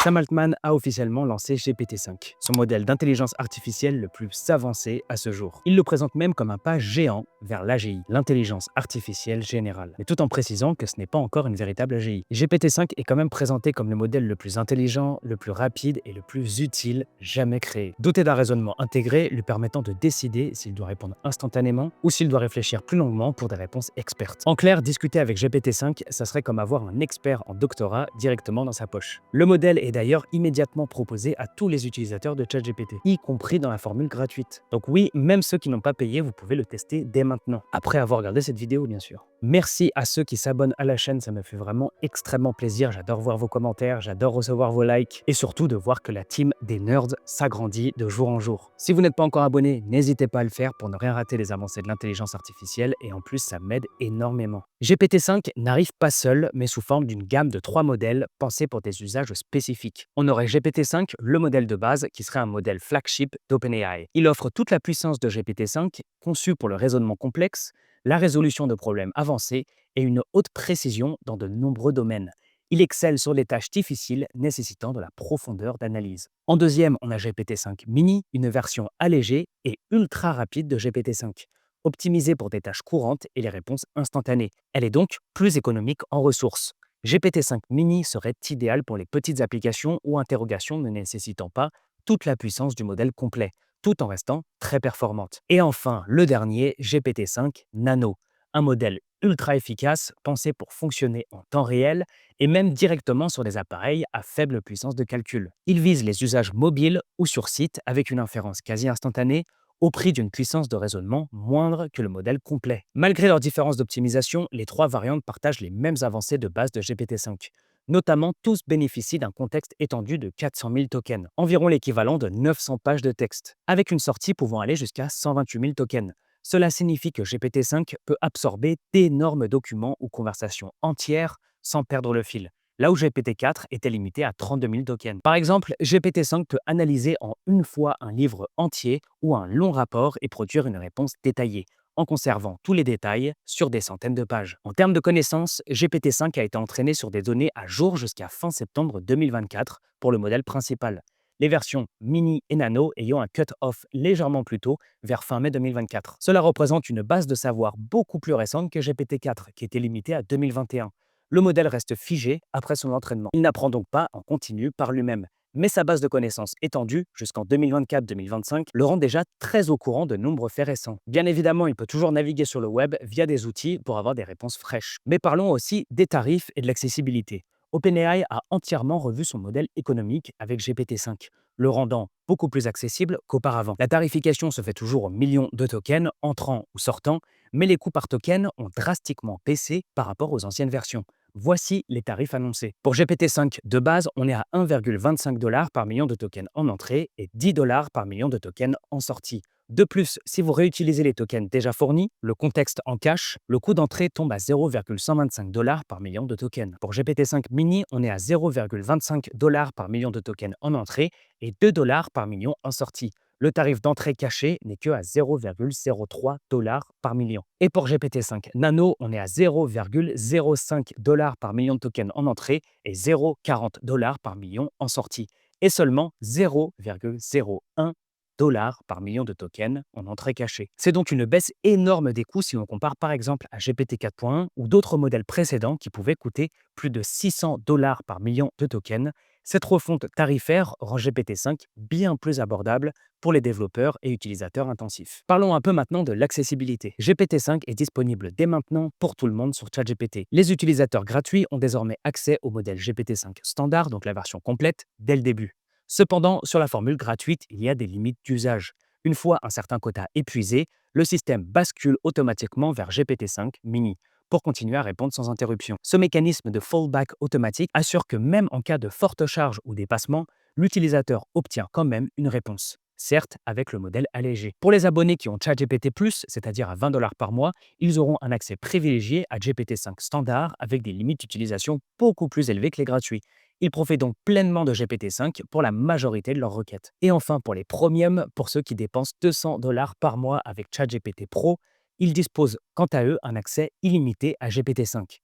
Sam Altman a officiellement lancé GPT-5, son modèle d'intelligence artificielle le plus avancé à ce jour. Il le présente même comme un pas géant vers l'AGI, l'intelligence artificielle générale, mais tout en précisant que ce n'est pas encore une véritable AGI. GPT-5 est quand même présenté comme le modèle le plus intelligent, le plus rapide et le plus utile jamais créé. Doté d'un raisonnement intégré lui permettant de décider s'il doit répondre instantanément ou s'il doit réfléchir plus longuement pour des réponses expertes. En clair, discuter avec GPT-5, ça serait comme avoir un expert en doctorat directement dans sa poche. Le modèle est d'ailleurs immédiatement proposé à tous les utilisateurs de ChatGPT, y compris dans la formule gratuite. Donc oui, même ceux qui n'ont pas payé, vous pouvez le tester dès maintenant, après avoir regardé cette vidéo bien sûr. Merci à ceux qui s'abonnent à la chaîne, ça me fait vraiment extrêmement plaisir, j'adore voir vos commentaires, j'adore recevoir vos likes et surtout de voir que la team des nerds s'agrandit de jour en jour. Si vous n'êtes pas encore abonné, n'hésitez pas à le faire pour ne rien rater des avancées de l'intelligence artificielle et en plus ça m'aide énormément. GPT-5 n'arrive pas seul mais sous forme d'une gamme de 3 modèles pensés pour des usages spécifiques. On aurait GPT-5, le modèle de base qui serait un modèle flagship d'OpenAI. Il offre toute la puissance de GPT-5 conçu pour le raisonnement complexe, la résolution de problèmes avancés et une haute précision dans de nombreux domaines. Il excelle sur les tâches difficiles nécessitant de la profondeur d'analyse. En deuxième, on a GPT-5 Mini, une version allégée et ultra rapide de GPT-5, optimisée pour des tâches courantes et les réponses instantanées. Elle est donc plus économique en ressources. GPT-5 Mini serait idéal pour les petites applications ou interrogations ne nécessitant pas toute la puissance du modèle complet, tout en restant très performante. Et enfin, le dernier, GPT-5 Nano, un modèle ultra efficace pensé pour fonctionner en temps réel et même directement sur des appareils à faible puissance de calcul. Il vise les usages mobiles ou sur site avec une inférence quasi instantanée au prix d'une puissance de raisonnement moindre que le modèle complet. Malgré leurs différences d'optimisation, les 3 variantes partagent les mêmes avancées de base de GPT-5. Notamment, tous bénéficient d'un contexte étendu de 400 000 tokens, environ l'équivalent de 900 pages de texte, avec une sortie pouvant aller jusqu'à 128 000 tokens. Cela signifie que GPT-5 peut absorber d'énormes documents ou conversations entières sans perdre le fil, là où GPT-4 était limité à 32 000 tokens. Par exemple, GPT-5 peut analyser en une fois un livre entier ou un long rapport et produire une réponse détaillée, en conservant tous les détails sur des centaines de pages. En termes de connaissances, GPT-5 a été entraîné sur des données à jour jusqu'à fin septembre 2024 pour le modèle principal, les versions mini et nano ayant un cut-off légèrement plus tôt, vers fin mai 2024. Cela représente une base de savoir beaucoup plus récente que GPT-4, qui était limitée à 2021. Le modèle reste figé après son entraînement. Il n'apprend donc pas en continu par lui-même. Mais sa base de connaissances étendue, jusqu'en 2024-2025, le rend déjà très au courant de nombreux faits récents. Bien évidemment, il peut toujours naviguer sur le web via des outils pour avoir des réponses fraîches. Mais parlons aussi des tarifs et de l'accessibilité. OpenAI a entièrement revu son modèle économique avec GPT-5, le rendant beaucoup plus accessible qu'auparavant. La tarification se fait toujours au million de tokens, entrant ou sortant, mais les coûts par token ont drastiquement baissé par rapport aux anciennes versions. Voici les tarifs annoncés. Pour GPT-5 de base, on est à 1,25 $ par million de tokens en entrée et 10 $ par million de tokens en sortie. De plus, si vous réutilisez les tokens déjà fournis, le contexte en cache, le coût d'entrée tombe à 0,125 $ par million de tokens. Pour GPT-5 Mini, on est à 0,25 $ par million de tokens en entrée et 2 $ par million en sortie. Le tarif d'entrée caché n'est que à 0,03 $ par million. Et pour GPT-5 Nano, on est à 0,05 $ par million de tokens en entrée et 0,40 $ par million en sortie. Et seulement 0,01 $ par million de tokens en entrée cachée. C'est donc une baisse énorme des coûts si on compare par exemple à GPT 4.1 ou d'autres modèles précédents qui pouvaient coûter plus de 600 $ par million de tokens. Cette refonte tarifaire rend GPT-5 bien plus abordable pour les développeurs et utilisateurs intensifs. Parlons un peu maintenant de l'accessibilité. GPT-5 est disponible dès maintenant pour tout le monde sur ChatGPT. Les utilisateurs gratuits ont désormais accès au modèle GPT-5 standard, donc la version complète, dès le début. Cependant, sur la formule gratuite, il y a des limites d'usage. Une fois un certain quota épuisé, le système bascule automatiquement vers GPT-5 Mini pour continuer à répondre sans interruption. Ce mécanisme de fallback automatique assure que même en cas de forte charge ou dépassement, l'utilisateur obtient quand même une réponse, certes avec le modèle allégé. Pour les abonnés qui ont ChatGPT+, c'est-à-dire à 20 $ par mois, ils auront un accès privilégié à GPT-5 standard avec des limites d'utilisation beaucoup plus élevées que les gratuits. Ils profitent donc pleinement de GPT-5 pour la majorité de leurs requêtes. Et enfin, pour les premiums, pour ceux qui dépensent 200 $ par mois avec ChatGPT Pro, ils disposent quant à eux un accès illimité à GPT-5,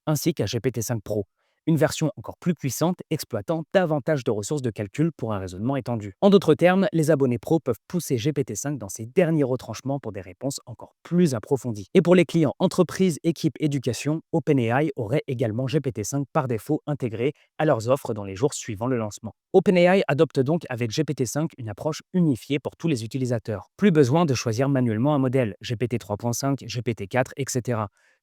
ainsi qu'à GPT-5 Pro. une version encore plus puissante exploitant davantage de ressources de calcul pour un raisonnement étendu. En d'autres termes, les abonnés pro peuvent pousser GPT-5 dans ses derniers retranchements pour des réponses encore plus approfondies. Et pour les clients entreprises, équipes, éducation, OpenAI aurait également GPT-5 par défaut intégré à leurs offres dans les jours suivant le lancement. OpenAI adopte donc avec GPT-5 une approche unifiée pour tous les utilisateurs. Plus besoin de choisir manuellement un modèle, GPT 3.5, GPT-4, etc.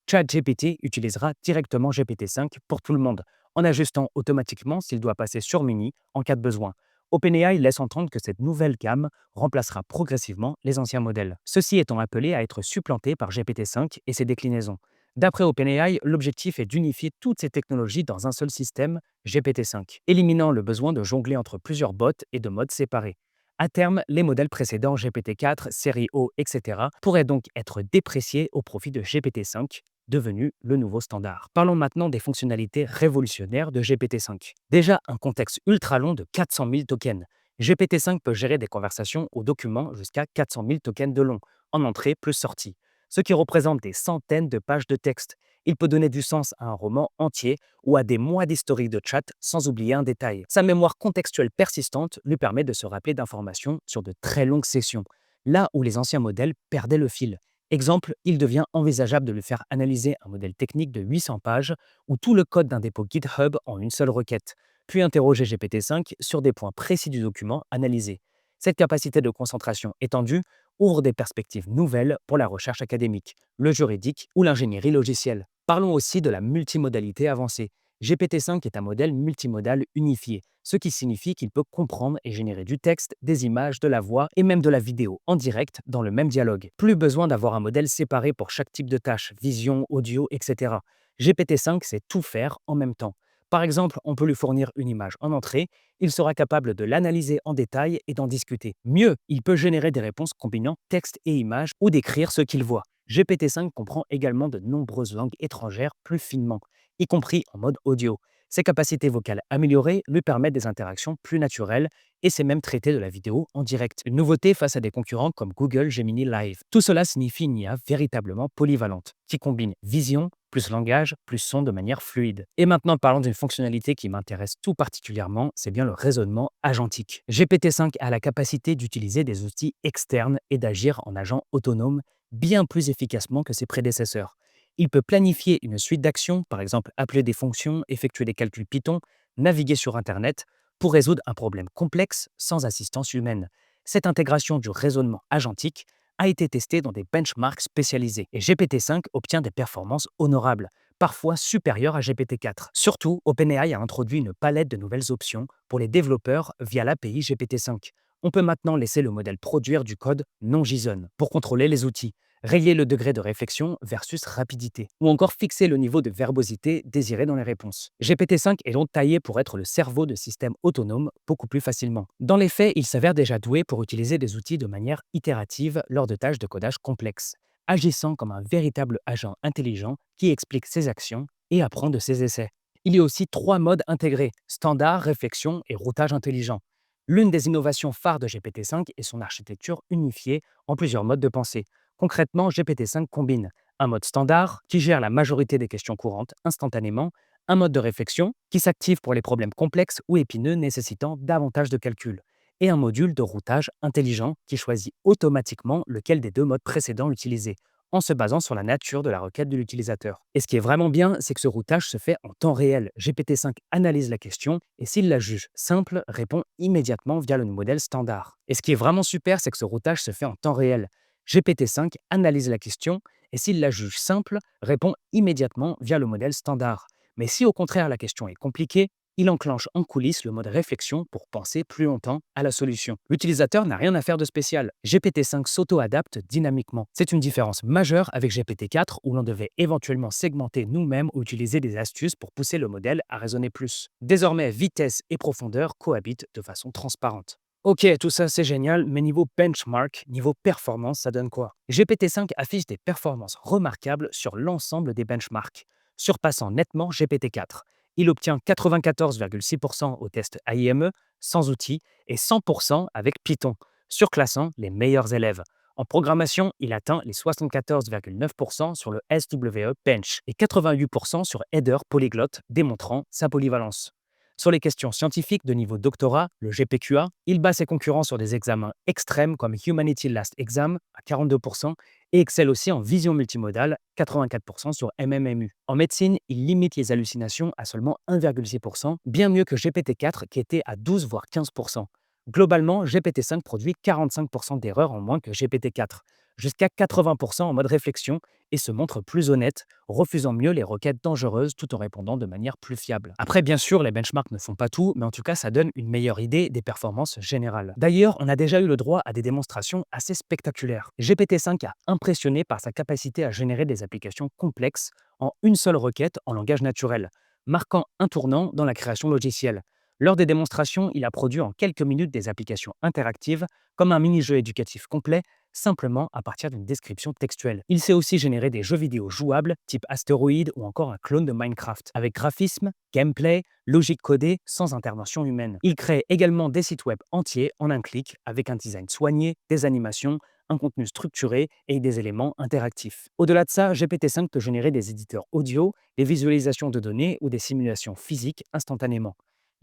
ChatGPT utilisera directement GPT-5 pour tout le monde, en ajustant automatiquement s'il doit passer sur Mini en cas de besoin. OpenAI laisse entendre que cette nouvelle gamme remplacera progressivement les anciens modèles, ceux-ci étant appelés à être supplantés par GPT-5 et ses déclinaisons. D'après OpenAI, l'objectif est d'unifier toutes ces technologies dans un seul système, GPT-5, éliminant le besoin de jongler entre plusieurs bots et de modes séparés. À terme, les modèles précédents GPT-4, série O, etc. pourraient donc être dépréciés au profit de GPT-5, devenu le nouveau standard. Parlons maintenant des fonctionnalités révolutionnaires de GPT-5. Déjà, un contexte ultra long de 400 000 tokens. GPT-5 peut gérer des conversations ou documents jusqu'à 400 000 tokens de long, en entrée plus sortie, ce qui représente des centaines de pages de texte. Il peut donner du sens à un roman entier ou à des mois d'historique de chat sans oublier un détail. Sa mémoire contextuelle persistante lui permet de se rappeler d'informations sur de très longues sessions, là où les anciens modèles perdaient le fil. Exemple, il devient envisageable de lui faire analyser un modèle technique de 800 pages ou tout le code d'un dépôt GitHub en une seule requête, puis interroger GPT-5 sur des points précis du document analysé. Cette capacité de concentration étendue ouvre des perspectives nouvelles pour la recherche académique, le juridique ou l'ingénierie logicielle. Parlons aussi de la multimodalité avancée. GPT-5 est un modèle multimodal unifié, ce qui signifie qu'il peut comprendre et générer du texte, des images, de la voix et même de la vidéo en direct dans le même dialogue. Plus besoin d'avoir un modèle séparé pour chaque type de tâche, vision, audio, etc. GPT-5 sait tout faire en même temps. Par exemple, on peut lui fournir une image en entrée, il sera capable de l'analyser en détail et d'en discuter. Mieux, il peut générer des réponses combinant texte et image ou décrire ce qu'il voit. GPT-5 comprend également de nombreuses langues étrangères plus finement, y compris en mode audio. Ses capacités vocales améliorées lui permettent des interactions plus naturelles et sait même traiter de la vidéo en direct. Une nouveauté face à des concurrents comme Google Gemini Live. Tout cela signifie une IA véritablement polyvalente, qui combine vision, plus langage, plus son de manière fluide. Et maintenant, parlons d'une fonctionnalité qui m'intéresse tout particulièrement, c'est bien le raisonnement agentique. GPT-5 a la capacité d'utiliser des outils externes et d'agir en agent autonome bien plus efficacement que ses prédécesseurs. Il peut planifier une suite d'actions, par exemple appeler des fonctions, effectuer des calculs Python, naviguer sur Internet, pour résoudre un problème complexe sans assistance humaine. Cette intégration du raisonnement agentique a été testée dans des benchmarks spécialisés et GPT-5 obtient des performances honorables, parfois supérieures à GPT-4. Surtout, OpenAI a introduit une palette de nouvelles options pour les développeurs via l'API GPT-5. On peut maintenant laisser le modèle produire du code non JSON pour contrôler les outils, régler le degré de réflexion versus rapidité, ou encore fixer le niveau de verbosité désiré dans les réponses. GPT-5 est donc taillé pour être le cerveau de systèmes autonomes beaucoup plus facilement. Dans les faits, il s'avère déjà doué pour utiliser des outils de manière itérative lors de tâches de codage complexes, agissant comme un véritable agent intelligent qui explique ses actions et apprend de ses essais. Il y a aussi 3 modes intégrés: standard, réflexion et routage intelligent. L'une des innovations phares de GPT-5 est son architecture unifiée en plusieurs modes de pensée. Concrètement, GPT-5 combine un mode standard qui gère la majorité des questions courantes instantanément, un mode de réflexion qui s'active pour les problèmes complexes ou épineux nécessitant davantage de calcul, et un module de routage intelligent qui choisit automatiquement lequel des deux modes précédents utiliser, en se basant sur la nature de la requête de l'utilisateur. Et ce qui est vraiment bien, c'est que ce routage se fait en temps réel. GPT-5 analyse la question et s'il la juge simple, répond immédiatement via le modèle standard. Et ce qui est vraiment super, c'est que ce routage se fait en temps réel. GPT-5 analyse la question et s'il la juge simple, répond immédiatement via le modèle standard. Mais si au contraire la question est compliquée, il enclenche en coulisses le mode réflexion pour penser plus longtemps à la solution. L'utilisateur n'a rien à faire de spécial. GPT-5 s'auto-adapte dynamiquement. C'est une différence majeure avec GPT-4 où l'on devait éventuellement segmenter nous-mêmes ou utiliser des astuces pour pousser le modèle à raisonner plus. Désormais, vitesse et profondeur cohabitent de façon transparente. Ok, tout ça c'est génial, mais niveau benchmark, niveau performance, ça donne quoi? GPT-5 affiche des performances remarquables sur l'ensemble des benchmarks, surpassant nettement GPT-4. Il obtient 94,6% au test AIME sans outils et 100% avec Python, surclassant les meilleurs élèves. En programmation, il atteint les 74,9% sur le SWE Bench et 88% sur Header Polyglot, démontrant sa polyvalence. Sur les questions scientifiques de niveau doctorat, le GPQA, il bat ses concurrents sur des examens extrêmes comme Humanity Last Exam à 42% et excelle aussi en vision multimodale, 84% sur MMMU. En médecine, il limite les hallucinations à seulement 1,6%, bien mieux que GPT-4 qui était à 12 voire 15%. Globalement, GPT-5 produit 45% d'erreurs en moins que GPT-4, jusqu'à 80% en mode réflexion et se montre plus honnête, refusant mieux les requêtes dangereuses tout en répondant de manière plus fiable. Après, bien sûr, les benchmarks ne font pas tout, mais en tout cas, ça donne une meilleure idée des performances générales. D'ailleurs, on a déjà eu le droit à des démonstrations assez spectaculaires. GPT-5 a impressionné par sa capacité à générer des applications complexes en une seule requête en langage naturel, marquant un tournant dans la création logicielle. Lors des démonstrations, il a produit en quelques minutes des applications interactives, comme un mini-jeu éducatif complet, simplement à partir d'une description textuelle. Il sait aussi générer des jeux vidéo jouables, type Astéroïde ou encore un clone de Minecraft, avec graphisme, gameplay, logique codée, sans intervention humaine. Il crée également des sites web entiers en un clic, avec un design soigné, des animations, un contenu structuré et des éléments interactifs. Au-delà de ça, GPT-5 peut générer des éditeurs audio, des visualisations de données ou des simulations physiques instantanément.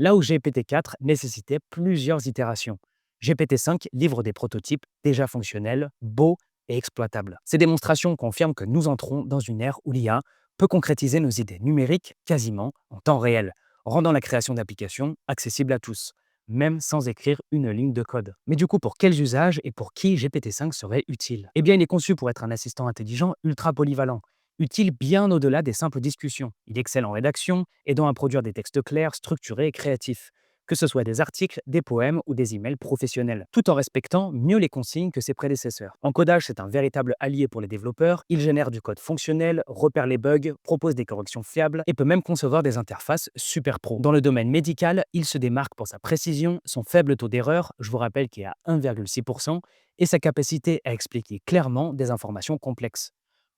Là où GPT-4 nécessitait plusieurs itérations. GPT-5 livre des prototypes déjà fonctionnels, beaux et exploitables. Ces démonstrations confirment que nous entrons dans une ère où l'IA peut concrétiser nos idées numériques quasiment en temps réel, rendant la création d'applications accessible à tous, même sans écrire une ligne de code. Mais du coup, pour quels usages et pour qui GPT-5 serait utile? Eh bien, il est conçu pour être un assistant intelligent ultra polyvalent, utile bien au-delà des simples discussions. Il excelle en rédaction, aidant à produire des textes clairs, structurés et créatifs, que ce soit des articles, des poèmes ou des emails professionnels, tout en respectant mieux les consignes que ses prédécesseurs. En codage, c'est un véritable allié pour les développeurs. Il génère du code fonctionnel, repère les bugs, propose des corrections fiables et peut même concevoir des interfaces super pro. Dans le domaine médical, il se démarque pour sa précision, son faible taux d'erreur, je vous rappelle qu'il est à 1,6%, et sa capacité à expliquer clairement des informations complexes.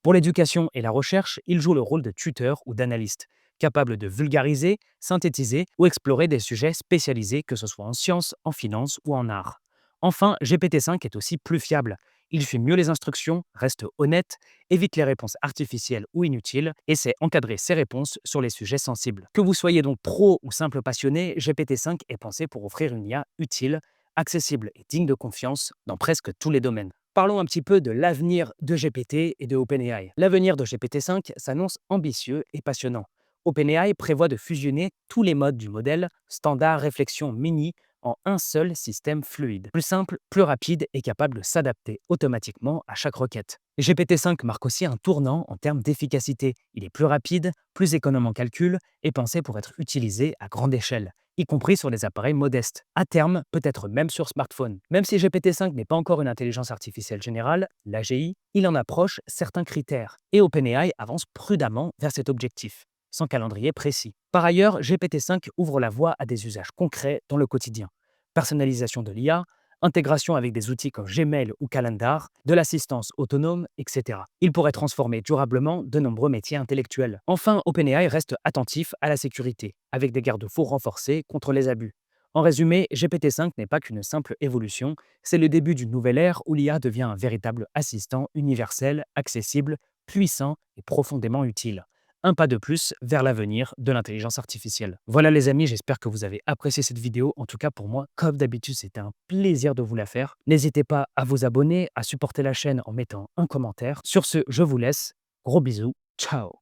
Pour l'éducation et la recherche, il joue le rôle de tuteur ou d'analyste, capable de vulgariser, synthétiser ou explorer des sujets spécialisés, que ce soit en sciences, en finance ou en art. Enfin, GPT-5 est aussi plus fiable. Il suit mieux les instructions, reste honnête, évite les réponses artificielles ou inutiles et sait encadrer ses réponses sur les sujets sensibles. Que vous soyez donc pro ou simple passionné, GPT-5 est pensé pour offrir une IA utile, accessible et digne de confiance dans presque tous les domaines. Parlons un petit peu de l'avenir de GPT et de OpenAI. L'avenir de GPT-5 s'annonce ambitieux et passionnant. OpenAI prévoit de fusionner tous les modes du modèle standard réflexion mini en un seul système fluide, plus simple, plus rapide et capable de s'adapter automatiquement à chaque requête. GPT-5 marque aussi un tournant en termes d'efficacité. Il est plus rapide, plus économe en calcul et pensé pour être utilisé à grande échelle, y compris sur des appareils modestes. À terme, peut-être même sur smartphone. Même si GPT-5 n'est pas encore une intelligence artificielle générale, l'AGI, il en approche certains critères, et OpenAI avance prudemment vers cet objectif, sans calendrier précis. Par ailleurs, GPT-5 ouvre la voie à des usages concrets dans le quotidien. Personnalisation de l'IA, intégration avec des outils comme Gmail ou Calendar, de l'assistance autonome, etc. Il pourrait transformer durablement de nombreux métiers intellectuels. Enfin, OpenAI reste attentif à la sécurité, avec des garde-fous renforcés contre les abus. En résumé, GPT-5 n'est pas qu'une simple évolution, c'est le début d'une nouvelle ère où l'IA devient un véritable assistant universel, accessible, puissant et profondément utile. Un pas de plus vers l'avenir de l'intelligence artificielle. Voilà les amis, j'espère que vous avez apprécié cette vidéo. En tout cas pour moi, comme d'habitude, c'était un plaisir de vous la faire. N'hésitez pas à vous abonner, à supporter la chaîne en mettant un commentaire. Sur ce, je vous laisse. Gros bisous. Ciao.